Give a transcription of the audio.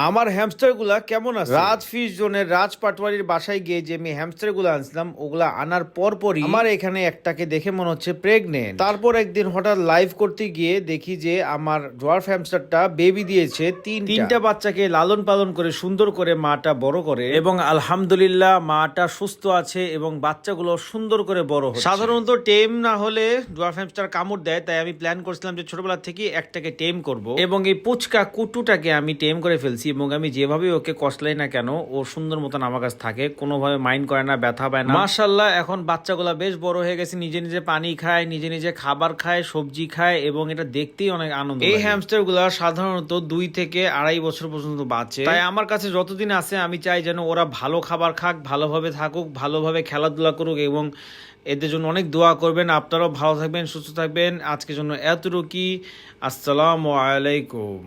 আমার হ্যামস্টার গুলা কেমন আছে? রাজ ফিশ জোনের রাজ পাটওয়ারির বাসায় গিয়ে যে আমি হ্যামস্টার গুলা আনছিলাম, ওগুলা আনার পরই আমার এখানে একটাকে দেখে মনে হচ্ছে প্রেগনেন্ট। তারপর একদিন হঠাৎ লাইভ করতে গিয়ে দেখি যে আমার ডোয়ার্ফ হ্যামস্টারটা বেবি দিয়েছে তিনটা বাচ্চাকে লালন পালন করে সুন্দর করে মাটা বড় করে, এবং আলহামদুলিল্লাহ মাটা সুস্থ আছে এবং বাচ্চাগুলো সুন্দর করে বড় হচ্ছে। সাধারণত টেম না হলে ডোয়ার্ফ হ্যামস্টার কামড় দেয়, তাই আমি প্ল্যান করছিলাম যে ছোটবেলা থেকে একটাকে টেম করব, এবং এই পুচকা কুটুটাকে আমি টেম করে ফেলছি। এবং আমি যেভাবে ওকে কষলাই না কেন, ও সুন্দর মতন আমার কাছে থাকে, কোনোভাবে মাইন্ড করে না, ব্যথা পায় না। মাশাআল্লাহ এখন বাচ্চাগুলা বেশ বড় হয়ে গেছে, নিজে নিজে পানি খায়, নিজে নিজে খাবার খায়, সবজি খায়, এবং এটা দেখতেই অনেক আনন্দ। এই হ্যামস্টার গুলা সাধারণত 2 থেকে 2.5 বছর পর্যন্ত বাঁচে, তাই আমার কাছে যতদিন আছে আমি চাই যেন ওরা ভালো খাবার খাক, ভালোভাবে থাকুক, ভালোভাবে খেলাধুলা করুক, এবং এদের জন্য অনেক দোয়া করবেন। আপনারাও ভালো থাকবেন, সুস্থ থাকবেন। আজকের জন্য এতটুকুই। আসসালামু আলাইকুম।